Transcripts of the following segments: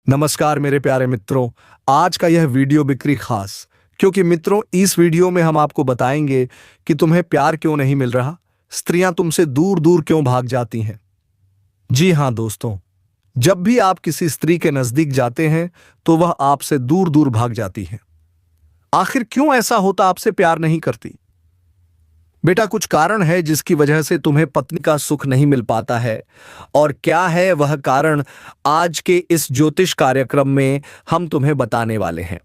नमस्कार मेरे प्यारे मित्रों। आज का यह वीडियो बिक्री खास, क्योंकि मित्रों इस वीडियो में हम आपको बताएंगे कि तुम्हें प्यार क्यों नहीं मिल रहा, स्त्रियां तुमसे दूर दूर क्यों भाग जाती हैं। जी हाँ दोस्तों, जब भी आप किसी स्त्री के नजदीक जाते हैं तो वह आपसे दूर दूर भाग जाती है। आखिर क्यों ऐसा होता, आपसे प्यार नहीं करती? बेटा, कुछ कारण है जिसकी वजह से तुम्हें पत्नी का सुख नहीं मिल पाता है। और क्या है वह कारण, आज के इस ज्योतिष कार्यक्रम में हम तुम्हें बताने वाले हैं।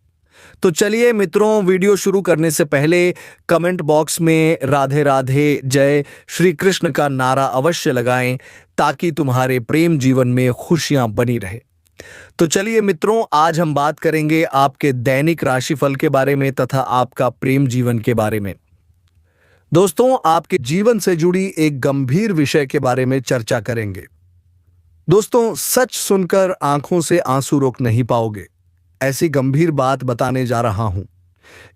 तो चलिए मित्रों, वीडियो शुरू करने से पहले कमेंट बॉक्स में राधे राधे जय श्री कृष्ण का नारा अवश्य लगाएं, ताकि तुम्हारे प्रेम जीवन में खुशियां बनी रहे। तो चलिए मित्रों, आज हम बात करेंगे आपके दैनिक राशिफल के बारे में तथा आपका प्रेम जीवन के बारे में। दोस्तों, आपके जीवन से जुड़ी एक गंभीर विषय के बारे में चर्चा करेंगे। दोस्तों, सच सुनकर आंखों से आंसू रोक नहीं पाओगे, ऐसी गंभीर बात बताने जा रहा हूं।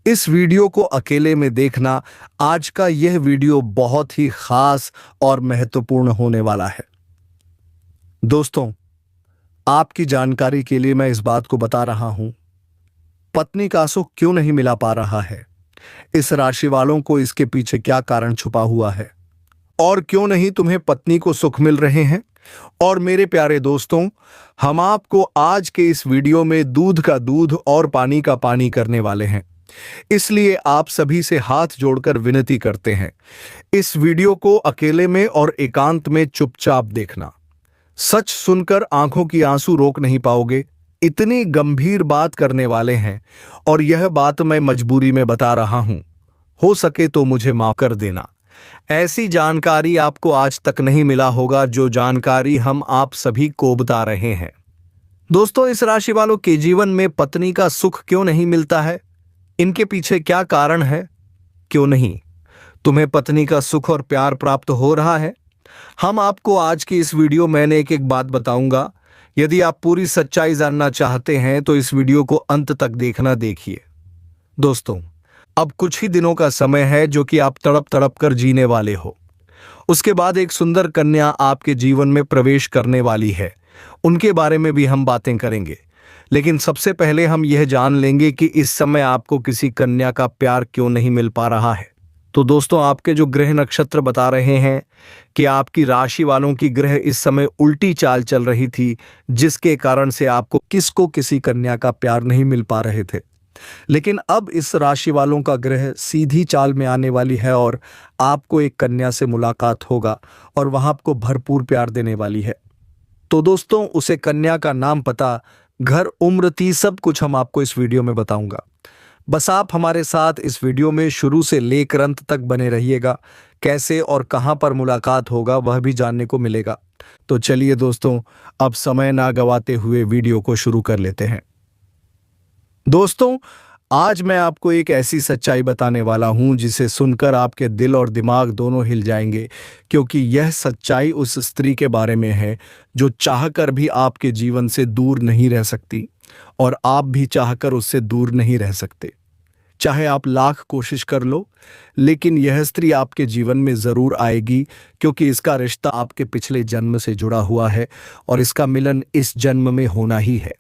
इस वीडियो को अकेले में देखना। आज का यह वीडियो बहुत ही खास और महत्वपूर्ण होने वाला है। दोस्तों, आपकी जानकारी के लिए मैं इस बात को बता रहा हूं, पत्नी का सुख क्यों नहीं मिला पा रहा है, इस राशि वालों को इसके पीछे क्या कारण छुपा हुआ है, और क्यों नहीं तुम्हें पत्नी को सुख मिल रहे हैं। और मेरे प्यारे दोस्तों, हम आपको आज के इस वीडियो में दूध का दूध और पानी का पानी करने वाले हैं। इसलिए आप सभी से हाथ जोड़कर विनती करते हैं, इस वीडियो को अकेले में और एकांत में चुपचाप देखना। सच सुनकर आंखों की आंसू रोक नहीं पाओगे, इतनी गंभीर बात करने वाले हैं। और यह बात मैं मजबूरी में बता रहा हूं, हो सके तो मुझे माफ कर देना। ऐसी जानकारी आपको आज तक नहीं मिला होगा, जो जानकारी हम आप सभी को बता रहे हैं। दोस्तों, इस राशि वालों के जीवन में पत्नी का सुख क्यों नहीं मिलता है, इनके पीछे क्या कारण है? क्यों नहीं तुम्हें पत्नी का सुख और प्यार प्राप्त हो रहा है, हम आपको आज की इस वीडियो में एक एक बात बताऊंगा। यदि आप पूरी सच्चाई जानना चाहते हैं तो इस वीडियो को अंत तक देखना। देखिए दोस्तों, अब कुछ ही दिनों का समय है जो कि आप तड़प तड़प कर जीने वाले हो। उसके बाद एक सुंदर कन्या आपके जीवन में प्रवेश करने वाली है, उनके बारे में भी हम बातें करेंगे। लेकिन सबसे पहले हम यह जान लेंगे कि इस समय आपको किसी कन्या का प्यार क्यों नहीं मिल पा रहा है। तो दोस्तों, आपके जो ग्रह नक्षत्र बता रहे हैं कि आपकी राशि वालों की ग्रह इस समय उल्टी चाल चल रही थी, जिसके कारण से आपको किसी कन्या का प्यार नहीं मिल पा रहे थे। लेकिन अब इस राशि वालों का ग्रह सीधी चाल में आने वाली है और आपको एक कन्या से मुलाकात होगा और वहां आपको भरपूर प्यार देने वाली है। तो दोस्तों, उसे कन्या का नाम, पता, घर, उम्र, सब कुछ हम आपको इस वीडियो में बताऊंगा। बस आप हमारे साथ इस वीडियो में शुरू से लेकर अंत तक बने रहिएगा। कैसे और कहां पर मुलाकात होगा वह भी जानने को मिलेगा। तो चलिए दोस्तों, अब समय ना गवाते हुए वीडियो को शुरू कर लेते हैं। दोस्तों, आज मैं आपको एक ऐसी सच्चाई बताने वाला हूं जिसे सुनकर आपके दिल और दिमाग दोनों हिल जाएंगे, क्योंकि यह सच्चाई उस स्त्री के बारे में है जो चाहकर भी आपके जीवन से दूर नहीं रह सकती, और आप भी चाहकर उससे दूर नहीं रह सकते। चाहे आप लाख कोशिश कर लो, लेकिन यह स्त्री आपके जीवन में जरूर आएगी, क्योंकि इसका रिश्ता आपके पिछले जन्म से जुड़ा हुआ है और इसका मिलन इस जन्म में होना ही है।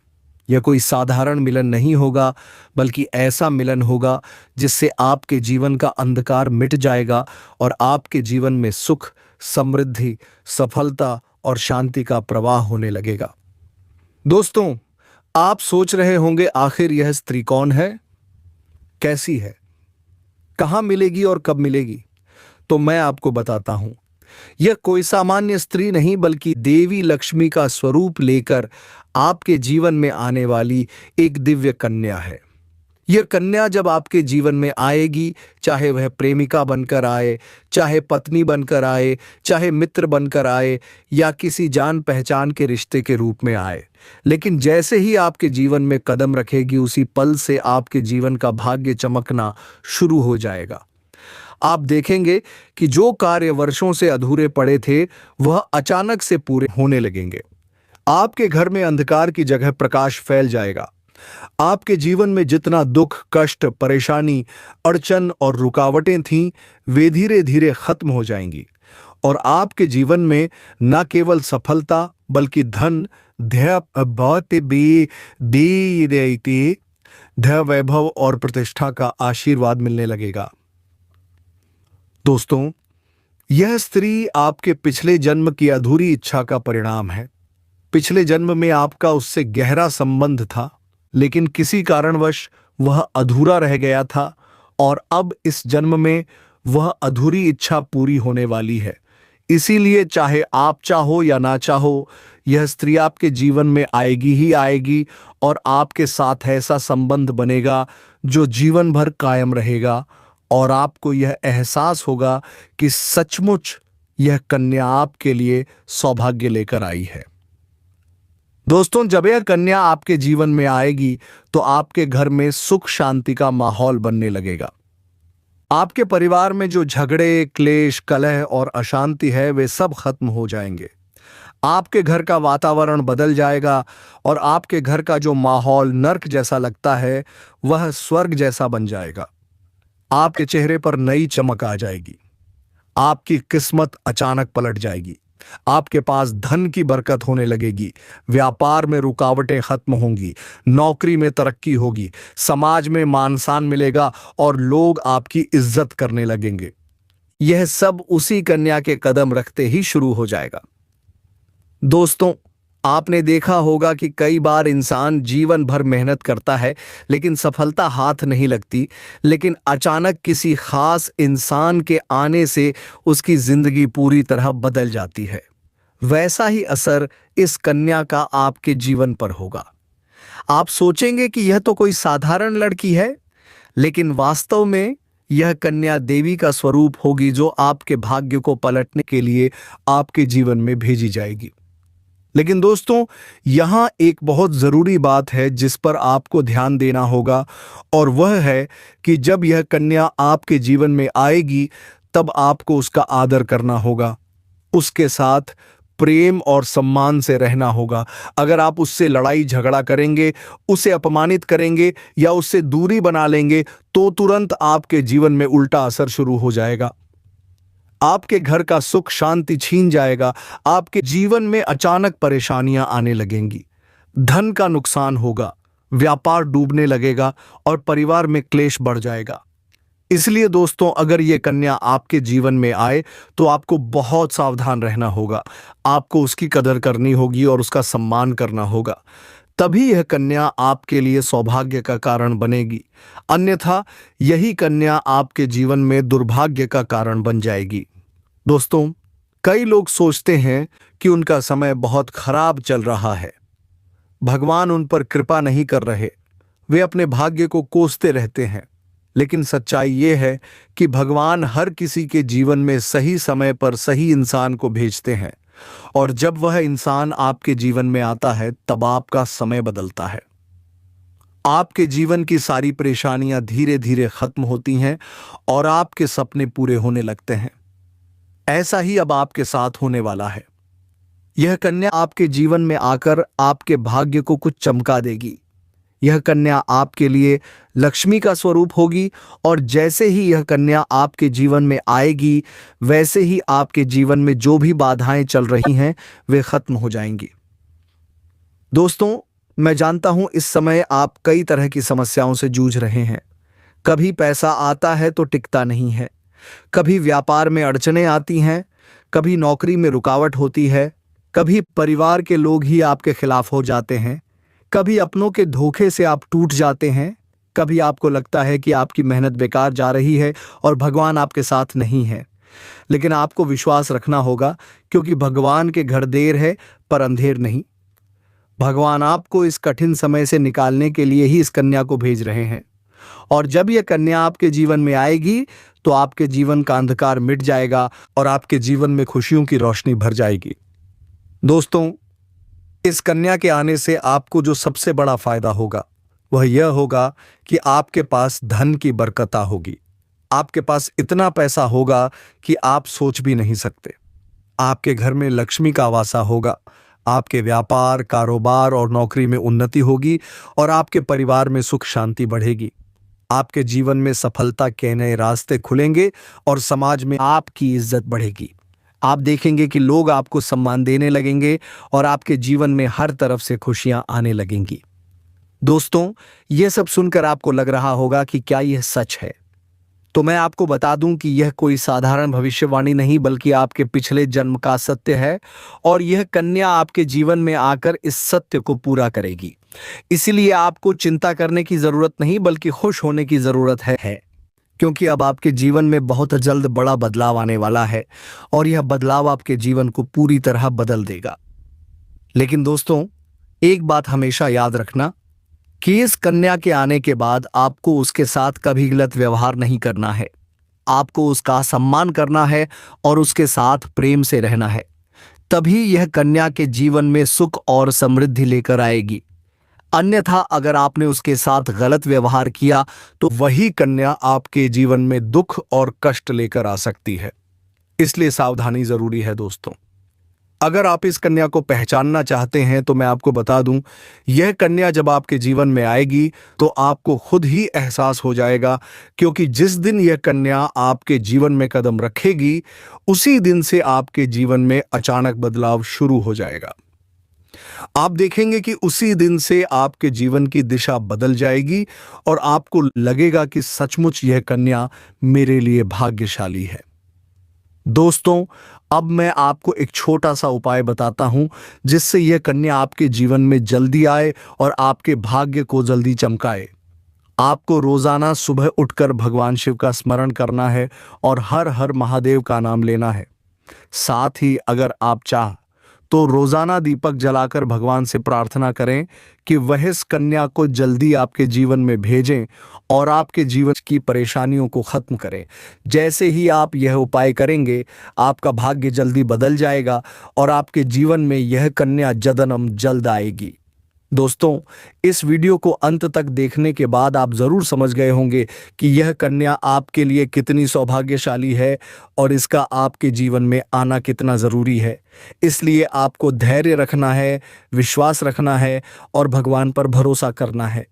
यह कोई साधारण मिलन नहीं होगा, बल्कि ऐसा मिलन होगा जिससे आपके जीवन का अंधकार मिट जाएगा और आपके जीवन में सुख, समृद्धि, सफलता और शांति का प्रवाह होने लगेगा। दोस्तों, आप सोच रहे होंगे, आखिर यह स्त्री कौन है, कैसी है, कहां मिलेगी और कब मिलेगी? तो मैं आपको बताता हूं। यह कोई सामान्य स्त्री नहीं, बल्कि देवी लक्ष्मी का स्वरूप लेकर आपके जीवन में आने वाली एक दिव्य कन्या है। यह कन्या जब आपके जीवन में आएगी, चाहे वह प्रेमिका बनकर आए, चाहे पत्नी बनकर आए, चाहे मित्र बनकर आए, या किसी जान पहचान के रिश्ते के रूप में आए, लेकिन जैसे ही आपके जीवन में कदम रखेगी, उसी पल से आपके जीवन का भाग्य चमकना शुरू हो जाएगा। आप देखेंगे कि जो कार्य वर्षों से अधूरे पड़े थे, वह अचानक से पूरे होने लगेंगे। आपके घर में अंधकार की जगह प्रकाश फैल जाएगा। आपके जीवन में जितना दुख, कष्ट, परेशानी, अड़चन और रुकावटें थीं, वे धीरे धीरे खत्म हो जाएंगी और आपके जीवन में न केवल सफलता बल्कि धन, धैर्य, धैर्य, वैभव और प्रतिष्ठा का आशीर्वाद मिलने लगेगा। दोस्तों, यह स्त्री आपके पिछले जन्म की अधूरी इच्छा का परिणाम है। पिछले जन्म में आपका उससे गहरा संबंध था, लेकिन किसी कारणवश वह अधूरा रह गया था और अब इस जन्म में वह अधूरी इच्छा पूरी होने वाली है। इसीलिए चाहे आप चाहो या ना चाहो, यह स्त्री आपके जीवन में आएगी ही आएगी और आपके साथ ऐसा संबंध बनेगा जो जीवन भर कायम रहेगा और आपको यह एहसास होगा कि सचमुच यह कन्या आपके लिए सौभाग्य लेकर आई है। दोस्तों, जब यह कन्या आपके जीवन में आएगी तो आपके घर में सुख शांति का माहौल बनने लगेगा। आपके परिवार में जो झगड़े, क्लेश, कलह और अशांति है वे सब खत्म हो जाएंगे। आपके घर का वातावरण बदल जाएगा और आपके घर का जो माहौल नर्क जैसा लगता है वह स्वर्ग जैसा बन जाएगा। आपके चेहरे पर नई चमक आ जाएगी। आपकी किस्मत अचानक पलट जाएगी। आपके पास धन की बरकत होने लगेगी। व्यापार में रुकावटें खत्म होंगी। नौकरी में तरक्की होगी। समाज में मान सम्मान मिलेगा और लोग आपकी इज्जत करने लगेंगे। यह सब उसी कन्या के कदम रखते ही शुरू हो जाएगा। दोस्तों, आपने देखा होगा कि कई बार इंसान जीवन भर मेहनत करता है लेकिन सफलता हाथ नहीं लगती, लेकिन अचानक किसी खास इंसान के आने से उसकी जिंदगी पूरी तरह बदल जाती है। वैसा ही असर इस कन्या का आपके जीवन पर होगा। आप सोचेंगे कि यह तो कोई साधारण लड़की है, लेकिन वास्तव में यह कन्या देवी का स्वरूप होगी जो आपके भाग्य को पलटने के लिए आपके जीवन में भेजी जाएगी। लेकिन दोस्तों, यहां एक बहुत जरूरी बात है जिस पर आपको ध्यान देना होगा, और वह है कि जब यह कन्या आपके जीवन में आएगी तब आपको उसका आदर करना होगा, उसके साथ प्रेम और सम्मान से रहना होगा। अगर आप उससे लड़ाई झगड़ा करेंगे, उसे अपमानित करेंगे या उससे दूरी बना लेंगे तो तुरंत आपके जीवन में उल्टा असर शुरू हो जाएगा। आपके घर का सुख शांति छीन जाएगा। आपके जीवन में अचानक परेशानियां आने लगेंगी। धन का नुकसान होगा, व्यापार डूबने लगेगा और परिवार में क्लेश बढ़ जाएगा। इसलिए दोस्तों, अगर ये कन्या आपके जीवन में आए तो आपको बहुत सावधान रहना होगा। आपको उसकी कदर करनी होगी और उसका सम्मान करना होगा। तभी यह कन्या आपके लिए सौभाग्य का कारण बनेगी। अन्यथा यही कन्या आपके जीवन में दुर्भाग्य का कारण बन जाएगी। दोस्तों, कई लोग सोचते हैं कि उनका समय बहुत खराब चल रहा है, भगवान उन पर कृपा नहीं कर रहे, वे अपने भाग्य को कोसते रहते हैं। लेकिन सच्चाई ये है कि भगवान हर किसी के जीवन में सही समय पर सही इंसान को भेजते हैं, और जब वह इंसान आपके जीवन में आता है तब आपका समय बदलता है। आपके जीवन की सारी परेशानियां धीरे धीरे खत्म होती हैं और आपके सपने पूरे होने लगते हैं। ऐसा ही अब आपके साथ होने वाला है। यह कन्या आपके जीवन में आकर आपके भाग्य को कुछ चमका देगी। यह कन्या आपके लिए लक्ष्मी का स्वरूप होगी, और जैसे ही यह कन्या आपके जीवन में आएगी वैसे ही आपके जीवन में जो भी बाधाएं चल रही हैं वे खत्म हो जाएंगी। दोस्तों, मैं जानता हूं इस समय आप कई तरह की समस्याओं से जूझ रहे हैं। कभी पैसा आता है तो टिकता नहीं है, कभी व्यापार में अड़चनें आती हैं, कभी नौकरी में रुकावट होती है, कभी परिवार के लोग ही आपके खिलाफ हो जाते हैं, कभी अपनों के धोखे से आप टूट जाते हैं, कभी आपको लगता है कि आपकी मेहनत बेकार जा रही है और भगवान आपके साथ नहीं है। लेकिन आपको विश्वास रखना होगा, क्योंकि भगवान के घर देर है पर अंधेर नहीं। भगवान आपको इस कठिन समय से निकालने के लिए ही इस कन्या को भेज रहे हैं, और जब यह कन्या आपके जीवन में आएगी तो आपके जीवन का अंधकार मिट जाएगा और आपके जीवन में खुशियों की रोशनी भर जाएगी। दोस्तों, इस कन्या के आने से आपको जो सबसे बड़ा फायदा होगा वह यह होगा कि आपके पास धन की बरकता होगी। आपके पास इतना पैसा होगा कि आप सोच भी नहीं सकते। आपके घर में लक्ष्मी का वासा होगा। आपके व्यापार, कारोबार और नौकरी में उन्नति होगी और आपके परिवार में सुख शांति बढ़ेगी। आपके जीवन में सफलता के नए रास्ते खुलेंगे और समाज में आपकी इज्जत बढ़ेगी। आप देखेंगे कि लोग आपको सम्मान देने लगेंगे और आपके जीवन में हर तरफ से खुशियां आने लगेंगी। दोस्तों, यह सब सुनकर आपको लग रहा होगा कि क्या यह सच है? तो मैं आपको बता दूं कि यह कोई साधारण भविष्यवाणी नहीं बल्कि आपके पिछले जन्म का सत्य है और यह कन्या आपके जीवन में आकर इस सत्य को पूरा करेगी। इसीलिए आपको चिंता करने की जरूरत नहीं बल्कि खुश होने की जरूरत है क्योंकि अब आपके जीवन में बहुत जल्द बड़ा बदलाव आने वाला है और यह बदलाव आपके जीवन को पूरी तरह बदल देगा। लेकिन दोस्तों, एक बात हमेशा याद रखना कि इस कन्या के आने के बाद आपको उसके साथ कभी गलत व्यवहार नहीं करना है। आपको उसका सम्मान करना है और उसके साथ प्रेम से रहना है। तभी यह कन्या के जीवन में सुख और समृद्धि लेकर आएगी। अन्यथा अगर आपने उसके साथ गलत व्यवहार किया तो वही कन्या आपके जीवन में दुख और कष्ट लेकर आ सकती है। इसलिए सावधानी जरूरी है दोस्तों। अगर आप इस कन्या को पहचानना चाहते हैं तो मैं आपको बता दूं, यह कन्या जब आपके जीवन में आएगी तो आपको खुद ही एहसास हो जाएगा, क्योंकि जिस दिन यह कन्या आपके जीवन में कदम रखेगी उसी दिन से आपके जीवन में अचानक बदलाव शुरू हो जाएगा। आप देखेंगे कि उसी दिन से आपके जीवन की दिशा बदल जाएगी और आपको लगेगा कि सचमुच यह कन्या मेरे लिए भाग्यशाली है। दोस्तों, अब मैं आपको एक छोटा सा उपाय बताता हूं जिससे यह कन्या आपके जीवन में जल्दी आए और आपके भाग्य को जल्दी चमकाए। आपको रोजाना सुबह उठकर भगवान शिव का स्मरण करना है और हर हर महादेव का नाम लेना है। साथ ही अगर आप चाह तो रोजाना दीपक जलाकर भगवान से प्रार्थना करें कि वह इस कन्या को जल्दी आपके जीवन में भेजें और आपके जीवन की परेशानियों को खत्म करें। जैसे ही आप यह उपाय करेंगे, आपका भाग्य जल्दी बदल जाएगा और आपके जीवन में यह कन्या जन्म जल्द आएगी। दोस्तों, इस वीडियो को अंत तक देखने के बाद आप जरूर समझ गए होंगे कि यह कन्या आपके लिए कितनी सौभाग्यशाली है और इसका आपके जीवन में आना कितना जरूरी है। इसलिए आपको धैर्य रखना है, विश्वास रखना है और भगवान पर भरोसा करना है,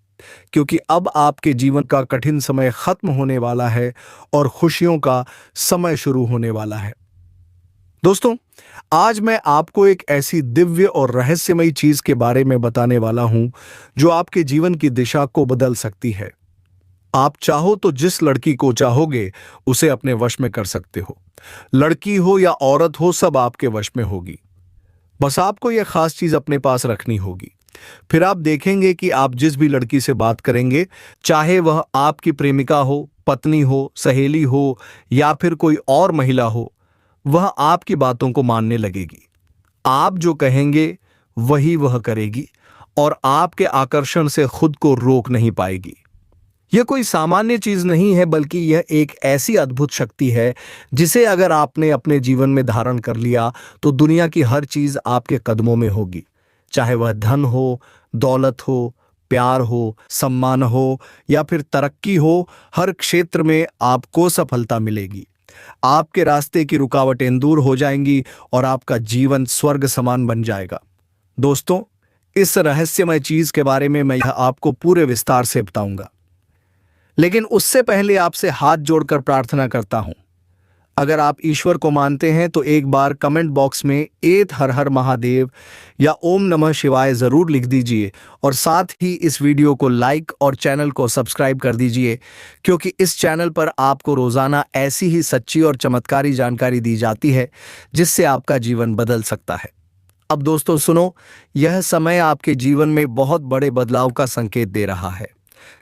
क्योंकि अब आपके जीवन का कठिन समय खत्म होने वाला है और खुशियों का समय शुरू होने वाला है। दोस्तों, आज मैं आपको एक ऐसी दिव्य और रहस्यमयी चीज के बारे में बताने वाला हूं जो आपके जीवन की दिशा को बदल सकती है। आप चाहो तो जिस लड़की को चाहोगे उसे अपने वश में कर सकते हो। लड़की हो या औरत हो, सब आपके वश में होगी। बस आपको यह खास चीज अपने पास रखनी होगी। फिर आप देखेंगे कि आप जिस भी लड़की से बात करेंगे, चाहे वह आपकी प्रेमिका हो, पत्नी हो, सहेली हो या फिर कोई और महिला हो, वह आपकी बातों को मानने लगेगी। आप जो कहेंगे वही वह करेगी और आपके आकर्षण से खुद को रोक नहीं पाएगी। यह कोई सामान्य चीज नहीं है बल्कि यह एक ऐसी अद्भुत शक्ति है जिसे अगर आपने अपने जीवन में धारण कर लिया तो दुनिया की हर चीज आपके कदमों में होगी। चाहे वह धन हो, दौलत हो, प्यार हो, सम्मान हो या फिर तरक्की हो, हर क्षेत्र में आपको सफलता मिलेगी। आपके रास्ते की रुकावटें दूर हो जाएंगी और आपका जीवन स्वर्ग समान बन जाएगा। दोस्तों, इस रहस्यमय चीज के बारे में मैं आपको पूरे विस्तार से बताऊंगा, लेकिन उससे पहले आपसे हाथ जोड़कर प्रार्थना करता हूं। अगर आप ईश्वर को मानते हैं तो एक बार कमेंट बॉक्स में एत हर हर महादेव या ओम नमः शिवाय जरूर लिख दीजिए और साथ ही इस वीडियो को लाइक और चैनल को सब्सक्राइब कर दीजिए, क्योंकि इस चैनल पर आपको रोजाना ऐसी ही सच्ची और चमत्कारी जानकारी दी जाती है जिससे आपका जीवन बदल सकता है। अब दोस्तों सुनो, यह समय आपके जीवन में बहुत बड़े बदलाव का संकेत दे रहा है,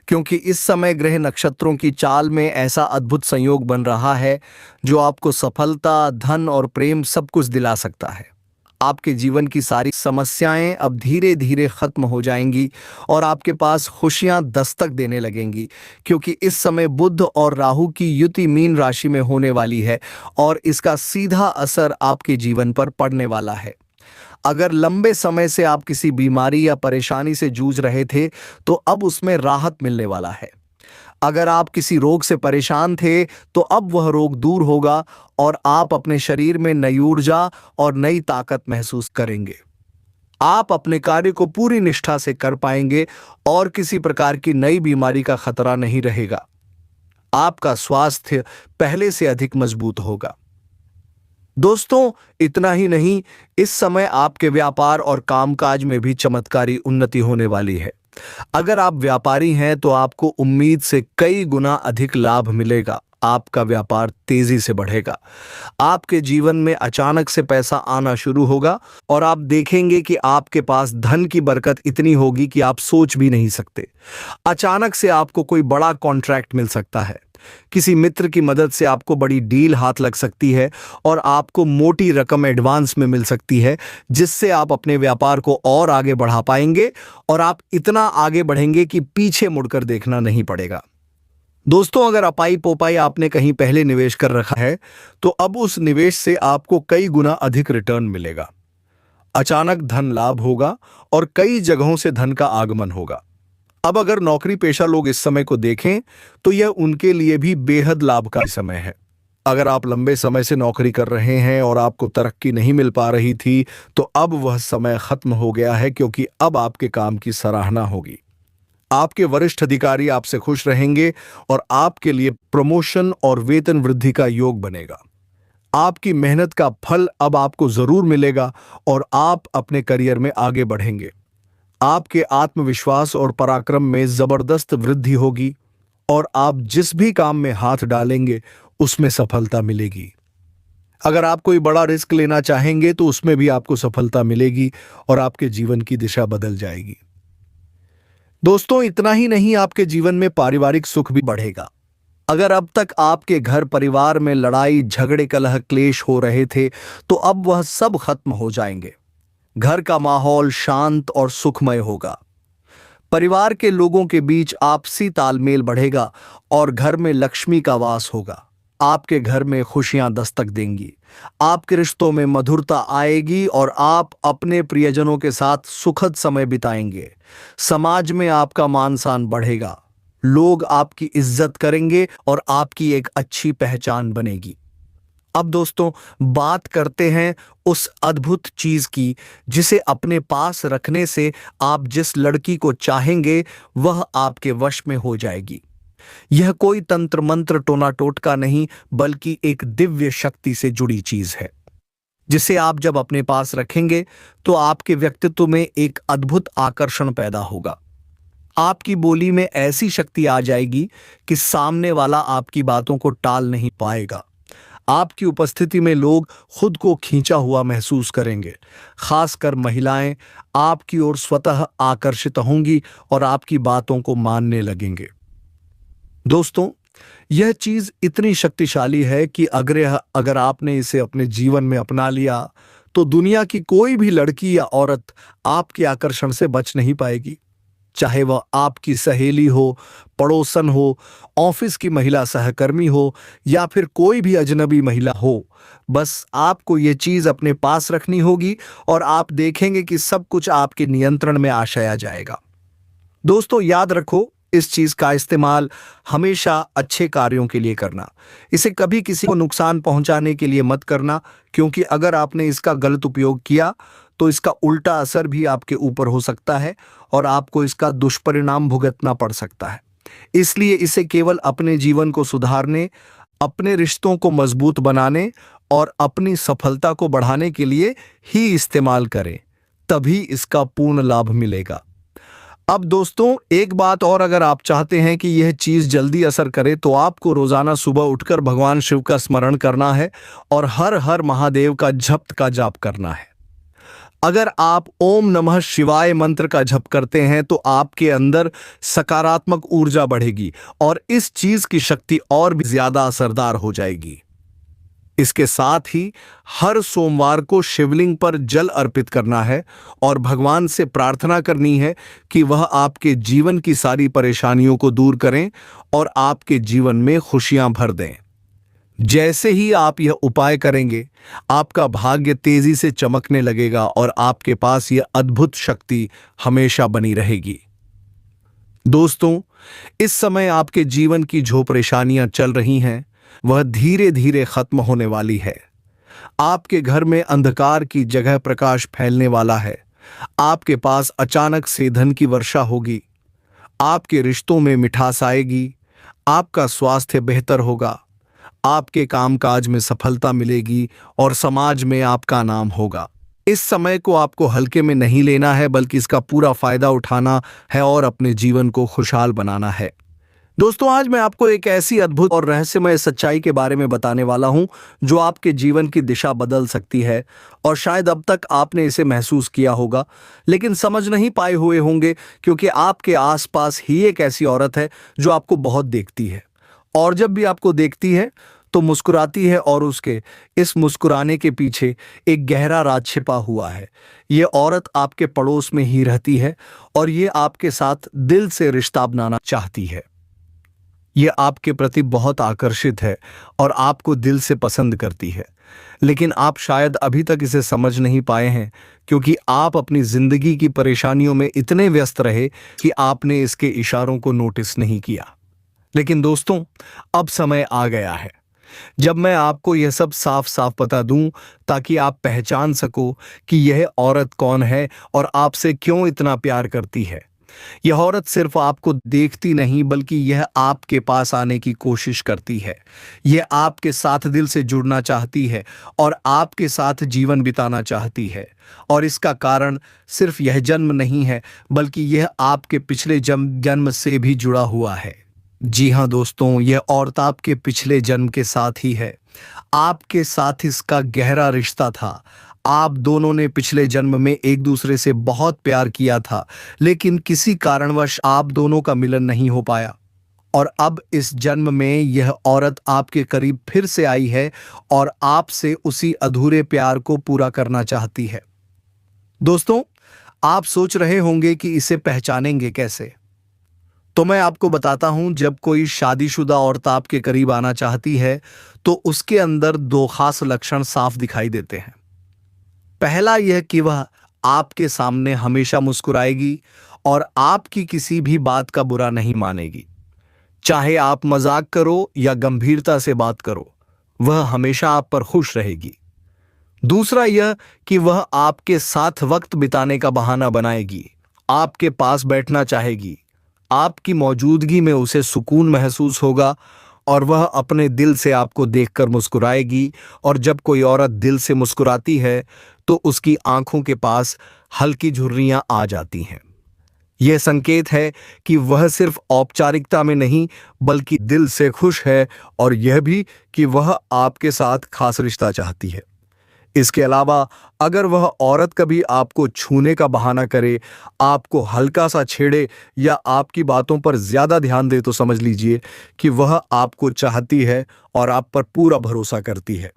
क्योंकि इस समय ग्रह नक्षत्रों की चाल में ऐसा अद्भुत संयोग बन रहा है जो आपको सफलता, धन और प्रेम सब कुछ दिला सकता है। आपके जीवन की सारी समस्याएं अब धीरे धीरे खत्म हो जाएंगी और आपके पास खुशियां दस्तक देने लगेंगी, क्योंकि इस समय बुध और राहु की युति मीन राशि में होने वाली है और इसका सीधा असर आपके जीवन पर पड़ने वाला है। अगर लंबे समय से आप किसी बीमारी या परेशानी से जूझ रहे थे तो अब उसमें राहत मिलने वाला है। अगर आप किसी रोग से परेशान थे तो अब वह रोग दूर होगा और आप अपने शरीर में नई ऊर्जा और नई ताकत महसूस करेंगे। आप अपने कार्य को पूरी निष्ठा से कर पाएंगे और किसी प्रकार की नई बीमारी का खतरा नहीं रहेगा। आपका स्वास्थ्य पहले से अधिक मजबूत होगा। दोस्तों, इतना ही नहीं, इस समय आपके व्यापार और कामकाज में भी चमत्कारी उन्नति होने वाली है। अगर आप व्यापारी हैं तो आपको उम्मीद से कई गुना अधिक लाभ मिलेगा। आपका व्यापार तेजी से बढ़ेगा। आपके जीवन में अचानक से पैसा आना शुरू होगा और आप देखेंगे कि आपके पास धन की बरकत इतनी होगी कि आप सोच भी नहीं सकते। अचानक से आपको कोई बड़ा कॉन्ट्रैक्ट मिल सकता है। किसी मित्र की मदद से आपको बड़ी डील हाथ लग सकती है और आपको मोटी रकम एडवांस में मिल सकती है, जिससे आप अपने व्यापार को और आगे बढ़ा पाएंगे और आप इतना आगे बढ़ेंगे कि पीछे मुड़कर देखना नहीं पड़ेगा। दोस्तों, अगर अपाई पोपाई आपने कहीं पहले निवेश कर रखा है तो अब उस निवेश से आपको कई गुना अधिक रिटर्न मिलेगा। अचानक धन लाभ होगा और कई जगहों से धन का आगमन होगा। अब अगर नौकरी पेशा लोग इस समय को देखें तो यह उनके लिए भी बेहद लाभकारी समय है। अगर आप लंबे समय से नौकरी कर रहे हैं और आपको तरक्की नहीं मिल पा रही थी तो अब वह समय खत्म हो गया है, क्योंकि अब आपके काम की सराहना होगी। आपके वरिष्ठ अधिकारी आपसे खुश रहेंगे और आपके लिए प्रमोशन और वेतन वृद्धि का योग बनेगा। आपकी मेहनत का फल अब आपको जरूर मिलेगा और आप अपने करियर में आगे बढ़ेंगे। आपके आत्मविश्वास और पराक्रम में जबरदस्त वृद्धि होगी और आप जिस भी काम में हाथ डालेंगे उसमें सफलता मिलेगी। अगर आप कोई बड़ा रिस्क लेना चाहेंगे तो उसमें भी आपको सफलता मिलेगी और आपके जीवन की दिशा बदल जाएगी। दोस्तों, इतना ही नहीं, आपके जीवन में पारिवारिक सुख भी बढ़ेगा। अगर अब तक आपके घर परिवार में लड़ाई झगड़े कलह क्लेश हो रहे थे तो अब वह सब खत्म हो जाएंगे। घर का माहौल शांत और सुखमय होगा। परिवार के लोगों के बीच आपसी तालमेल बढ़ेगा और घर में लक्ष्मी का वास होगा। आपके घर में खुशियां दस्तक देंगी। आपके रिश्तों में मधुरता आएगी और आप अपने प्रियजनों के साथ सुखद समय बिताएंगे। समाज में आपका मान सम्मान बढ़ेगा। लोग आपकी इज्जत करेंगे और आपकी एक अच्छी पहचान बनेगी। अब दोस्तों, बात करते हैं उस अद्भुत चीज की जिसे अपने पास रखने से आप जिस लड़की को चाहेंगे वह आपके वश में हो जाएगी। यह कोई तंत्र मंत्र टोना टोटका नहीं, बल्कि एक दिव्य शक्ति से जुड़ी चीज है, जिसे आप जब अपने पास रखेंगे तो आपके व्यक्तित्व में एक अद्भुत आकर्षण पैदा होगा। आपकी बोली में ऐसी शक्ति आ जाएगी कि सामने वाला आपकी बातों को टाल नहीं पाएगा। आपकी उपस्थिति में लोग खुद को खींचा हुआ महसूस करेंगे। खासकर महिलाएं आपकी ओर स्वतः आकर्षित होंगी और आपकी बातों को मानने लगेंगे। दोस्तों, यह चीज इतनी शक्तिशाली है कि अगर आपने इसे अपने जीवन में अपना लिया तो दुनिया की कोई भी लड़की या औरत आपके आकर्षण से बच नहीं पाएगी। चाहे वह आपकी सहेली हो, पड़ोसन हो, ऑफिस की महिला सहकर्मी हो या फिर कोई भी अजनबी महिला हो, बस आपको ये चीज अपने पास रखनी होगी और आप देखेंगे कि सब कुछ आपके नियंत्रण में आ जाएगा। दोस्तों, याद रखो, इस चीज का इस्तेमाल हमेशा अच्छे कार्यों के लिए करना। इसे कभी किसी को नुकसान पहुंचाने के लिए मत करना, क्योंकि अगर आपने इसका गलत उपयोग किया तो इसका उल्टा असर भी आपके ऊपर हो सकता है और आपको इसका दुष्परिणाम भुगतना पड़ सकता है। इसलिए इसे केवल अपने जीवन को सुधारने, अपने रिश्तों को मजबूत बनाने और अपनी सफलता को बढ़ाने के लिए ही इस्तेमाल करें, तभी इसका पूर्ण लाभ मिलेगा। अब दोस्तों, एक बात और, अगर आप चाहते हैं कि यह चीज जल्दी असर करे तो आपको रोजाना सुबह उठकर भगवान शिव का स्मरण करना है और हर हर महादेव का जप का जाप करना है। अगर आप ओम नमः शिवाय मंत्र का जप करते हैं तो आपके अंदर सकारात्मक ऊर्जा बढ़ेगी और इस चीज की शक्ति और भी ज्यादा असरदार हो जाएगी। इसके साथ ही हर सोमवार को शिवलिंग पर जल अर्पित करना है और भगवान से प्रार्थना करनी है कि वह आपके जीवन की सारी परेशानियों को दूर करें और आपके जीवन में खुशियां भर दें। जैसे ही आप यह उपाय करेंगे, आपका भाग्य तेजी से चमकने लगेगा और आपके पास यह अद्भुत शक्ति हमेशा बनी रहेगी। दोस्तों, इस समय आपके जीवन की जो परेशानियां चल रही हैं वह धीरे धीरे खत्म होने वाली है। आपके घर में अंधकार की जगह प्रकाश फैलने वाला है। आपके पास अचानक से धन की वर्षा होगी। आपके रिश्तों में मिठास आएगी। आपका स्वास्थ्य बेहतर होगा। आपके कामकाज में सफलता मिलेगी और समाज में आपका नाम होगा। इस समय को आपको हल्के में नहीं लेना है, बल्कि इसका पूरा फायदा उठाना है और अपने जीवन को खुशहाल बनाना है। दोस्तों, आज मैं आपको एक ऐसी अद्भुत और रहस्यमय सच्चाई के बारे में बताने वाला हूं जो आपके जीवन की दिशा बदल सकती है। और शायद अब तक आपने इसे महसूस किया होगा, लेकिन समझ नहीं पाए हुए होंगे, क्योंकि आपके आसपास ही एक ऐसी औरत है जो आपको बहुत देखती है, और जब भी आपको देखती है तो मुस्कुराती है, और उसके इस मुस्कुराने के पीछे एक गहरा राज छिपा हुआ है। ये औरत आपके पड़ोस में ही रहती है, और ये आपके साथ दिल से रिश्ता बनाना चाहती है। ये आपके प्रति बहुत आकर्षित है और आपको दिल से पसंद करती है, लेकिन आप शायद अभी तक इसे समझ नहीं पाए हैं, क्योंकि आप अपनी जिंदगी की परेशानियों में इतने व्यस्त रहे कि आपने इसके इशारों को नोटिस नहीं किया। लेकिन दोस्तों, अब समय आ गया है जब मैं आपको यह सब साफ साफ बता दूं, ताकि आप पहचान सको कि यह औरत कौन है और आपसे क्यों इतना प्यार करती है। यह औरत सिर्फ आपको देखती नहीं, बल्कि यह आपके पास आने की कोशिश करती है। यह आपके साथ दिल से जुड़ना चाहती है और आपके साथ जीवन बिताना चाहती है। और इसका कारण सिर्फ यह जन्म नहीं है, बल्कि यह आपके पिछले जन्म से भी जुड़ा हुआ है। जी हाँ दोस्तों, यह औरत आपके पिछले जन्म के साथ ही है। आपके साथ इसका गहरा रिश्ता था। आप दोनों ने पिछले जन्म में एक दूसरे से बहुत प्यार किया था, लेकिन किसी कारणवश आप दोनों का मिलन नहीं हो पाया। और अब इस जन्म में यह औरत आपके करीब फिर से आई है और आपसे उसी अधूरे प्यार को पूरा करना चाहती है। दोस्तों, आप सोच रहे होंगे कि इसे पहचानेंगे कैसे? तो मैं आपको बताता हूं, जब कोई शादीशुदा औरत आपके करीब आना चाहती है तो उसके अंदर दो खास लक्षण साफ दिखाई देते हैं। पहला यह कि वह आपके सामने हमेशा मुस्कुराएगी और आपकी किसी भी बात का बुरा नहीं मानेगी। चाहे आप मजाक करो या गंभीरता से बात करो, वह हमेशा आप पर खुश रहेगी। दूसरा यह कि वह आपके साथ वक्त बिताने का बहाना बनाएगी, आपके पास बैठना चाहेगी। आपकी मौजूदगी में उसे सुकून महसूस होगा और वह अपने दिल से आपको देखकर मुस्कुराएगी। और जब कोई औरत दिल से मुस्कुराती है तो उसकी आंखों के पास हल्की झुर्रियां आ जाती हैं। यह संकेत है कि वह सिर्फ औपचारिकता में नहीं, बल्कि दिल से खुश है, और यह भी कि वह आपके साथ खास रिश्ता चाहती है। इसके अलावा अगर वह औरत कभी आपको छूने का बहाना करे, आपको हल्का सा छेड़े या आपकी बातों पर ज्यादा ध्यान दे, तो समझ लीजिए कि वह आपको चाहती है और आप पर पूरा भरोसा करती है।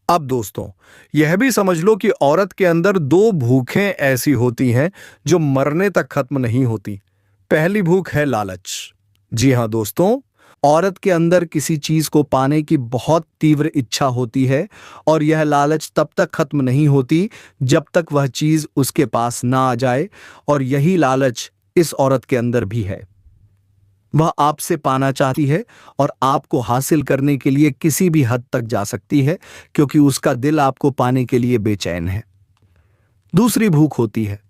अब दोस्तों, यह भी समझ लो कि औरत के अंदर दो भूखें ऐसी होती हैं जो मरने तक खत्म नहीं होती। पहली भूख है लालच। जी हाँ दोस्तों, औरत के अंदर किसी चीज को पाने की बहुत तीव्र इच्छा होती है, और यह लालच तब तक खत्म नहीं होती जब तक वह चीज उसके पास ना आ जाए। और यही लालच इस औरत के अंदर भी है। वह आपसे पाना चाहती है और आपको हासिल करने के लिए किसी भी हद तक जा सकती है, क्योंकि उसका दिल आपको पाने के लिए बेचैन है। दूसरी भूख होती है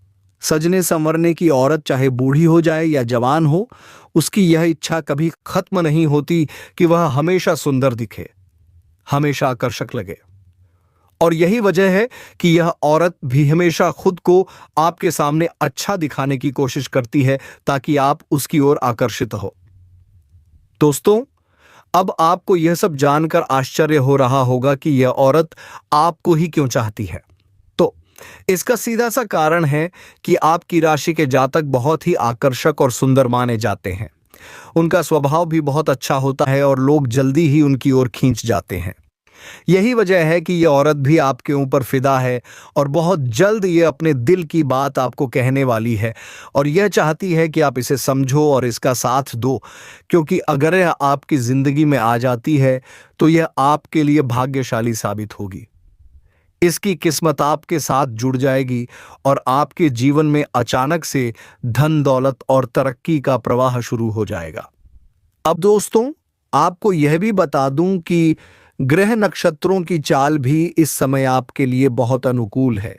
सजने संवरने की। औरत चाहे बूढ़ी हो जाए या जवान हो, उसकी यह इच्छा कभी खत्म नहीं होती कि वह हमेशा सुंदर दिखे, हमेशा आकर्षक लगे। और यही वजह है कि यह औरत भी हमेशा खुद को आपके सामने अच्छा दिखाने की कोशिश करती है, ताकि आप उसकी ओर आकर्षित हो। दोस्तों, अब आपको यह सब जानकर आश्चर्य हो रहा होगा कि यह औरत आपको ही क्यों चाहती है। तो इसका सीधा सा कारण है कि आपकी राशि के जातक बहुत ही आकर्षक और सुंदर माने जाते हैं। उनका स्वभाव भी बहुत अच्छा होता है और लोग जल्दी ही उनकी ओर खींच जाते हैं। यही वजह है कि यह औरत भी आपके ऊपर फिदा है और बहुत जल्द ये अपने दिल की बात आपको कहने वाली है, और यह चाहती है कि आप इसे समझो और इसका साथ दो, क्योंकि अगर यह आपकी जिंदगी में आ जाती है तो यह आपके लिए भाग्यशाली साबित होगी। इसकी किस्मत आपके साथ जुड़ जाएगी और आपके जीवन में अचानक से धन दौलत और तरक्की का प्रवाह शुरू हो जाएगा। अब दोस्तों, आपको यह भी बता दूं कि ग्रह नक्षत्रों की चाल भी इस समय आपके लिए बहुत अनुकूल है।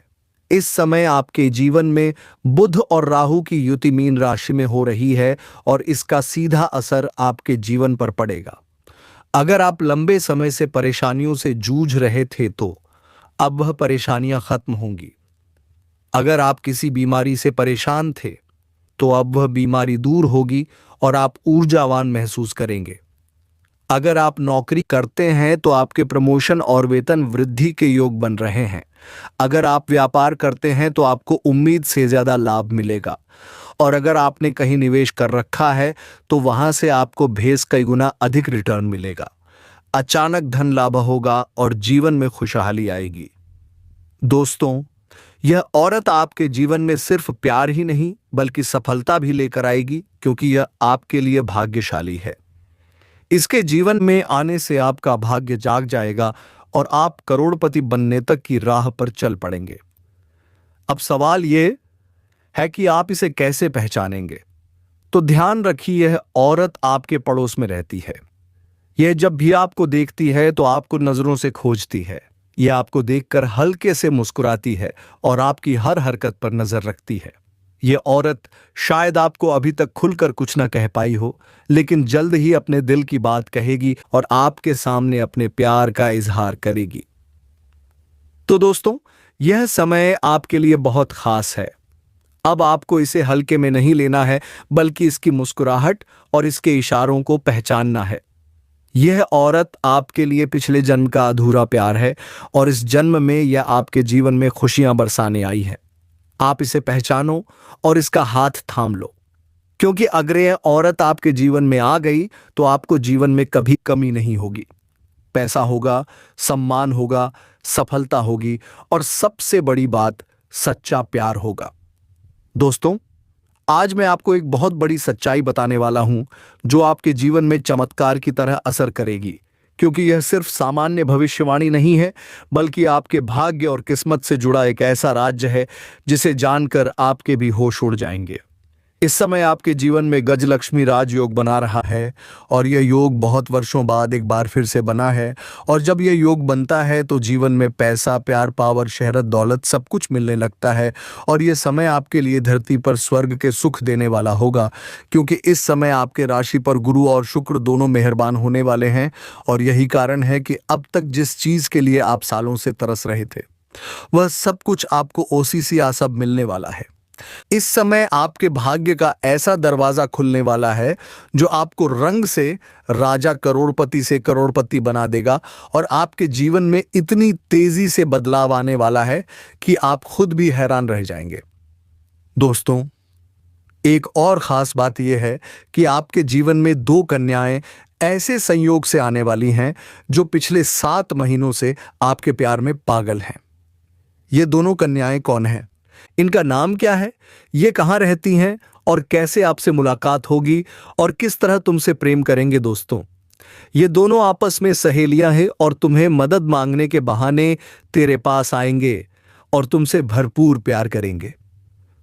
इस समय आपके जीवन में बुध और राहु की युति मीन राशि में हो रही है, और इसका सीधा असर आपके जीवन पर पड़ेगा। अगर आप लंबे समय से परेशानियों से जूझ रहे थे तो अब वह परेशानियां खत्म होंगी। अगर आप किसी बीमारी से परेशान थे तो अब वह बीमारी दूर होगी और आप ऊर्जावान महसूस करेंगे। अगर आप नौकरी करते हैं तो आपके प्रमोशन और वेतन वृद्धि के योग बन रहे हैं। अगर आप व्यापार करते हैं तो आपको उम्मीद से ज्यादा लाभ मिलेगा। और अगर आपने कहीं निवेश कर रखा है तो वहां से आपको भेस कई गुना अधिक रिटर्न मिलेगा। अचानक धन लाभ होगा और जीवन में खुशहाली आएगी। दोस्तों, यह औरत आपके जीवन में सिर्फ प्यार ही नहीं बल्कि सफलता भी लेकर आएगी, क्योंकि यह आपके लिए भाग्यशाली है। इसके जीवन में आने से आपका भाग्य जाग जाएगा और आप करोड़पति बनने तक की राह पर चल पड़ेंगे। अब सवाल यह है कि आप इसे कैसे पहचानेंगे। तो ध्यान रखिए, यह औरत आपके पड़ोस में रहती है। यह जब भी आपको देखती है तो आपको नजरों से खोजती है। यह आपको देखकर हल्के से मुस्कुराती है और आपकी हर हरकत पर नजर रखती है। यह औरत शायद आपको अभी तक खुलकर कुछ न कह पाई हो, लेकिन जल्द ही अपने दिल की बात कहेगी और आपके सामने अपने प्यार का इजहार करेगी। तो दोस्तों, यह समय आपके लिए बहुत खास है। अब आपको इसे हल्के में नहीं लेना है, बल्कि इसकी मुस्कुराहट और इसके इशारों को पहचानना है। यह औरत आपके लिए पिछले जन्म का अधूरा प्यार है और इस जन्म में यह आपके जीवन में खुशियां बरसाने आई है। आप इसे पहचानो और इसका हाथ थाम लो, क्योंकि अगर यह औरत आपके जीवन में आ गई तो आपको जीवन में कभी कमी नहीं होगी। पैसा होगा, सम्मान होगा, सफलता होगी और सबसे बड़ी बात, सच्चा प्यार होगा। दोस्तों, आज मैं आपको एक बहुत बड़ी सच्चाई बताने वाला हूं जो आपके जीवन में चमत्कार की तरह असर करेगी, क्योंकि यह सिर्फ सामान्य भविष्यवाणी नहीं है, बल्कि आपके भाग्य और किस्मत से जुड़ा एक ऐसा राज्य है जिसे जानकर आपके भी होश उड़ जाएंगे। इस समय आपके जीवन में गजलक्ष्मी राजयोग बना रहा है और यह योग बहुत वर्षों बाद एक बार फिर से बना है। और जब यह योग बनता है तो जीवन में पैसा, प्यार, पावर, शहरत, दौलत सब कुछ मिलने लगता है। और यह समय आपके लिए धरती पर स्वर्ग के सुख देने वाला होगा, क्योंकि इस समय आपके राशि पर गुरु और शुक्र दोनों मेहरबान होने वाले हैं। और यही कारण है कि अब तक जिस चीज के लिए आप सालों से तरस रहे थे, वह सब कुछ आपको ओसीसी सब मिलने वाला है। इस समय आपके भाग्य का ऐसा दरवाजा खुलने वाला है जो आपको रंग से राजा, करोड़पति से करोड़पति बना देगा। और आपके जीवन में इतनी तेजी से बदलाव आने वाला है कि आप खुद भी हैरान रह जाएंगे। दोस्तों, एक और खास बात यह है कि आपके जीवन में 2 कन्याएं ऐसे संयोग से आने वाली हैं जो पिछले 7 महीनों से आपके प्यार में पागल हैं। ये दोनों कन्याएं कौन हैं? इनका नाम क्या है? ये कहाँ रहती हैं और कैसे आपसे मुलाकात होगी और किस तरह तुमसे प्रेम करेंगे? दोस्तों, ये दोनों आपस में सहेलियां हैं और तुम्हें मदद मांगने के बहाने तेरे पास आएंगे और तुमसे भरपूर प्यार करेंगे।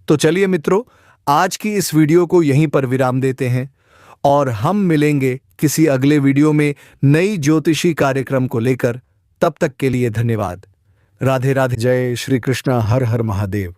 तो चलिए मित्रों, आज की इस वीडियो को यहीं पर विराम देते हैं और हम मिलेंगे किसी अगले वीडियो में नई ज्योतिषी कार्यक्रम को लेकर। तब तक के लिए धन्यवाद। राधे राधे। जय श्री कृष्णा। हर हर महादेव।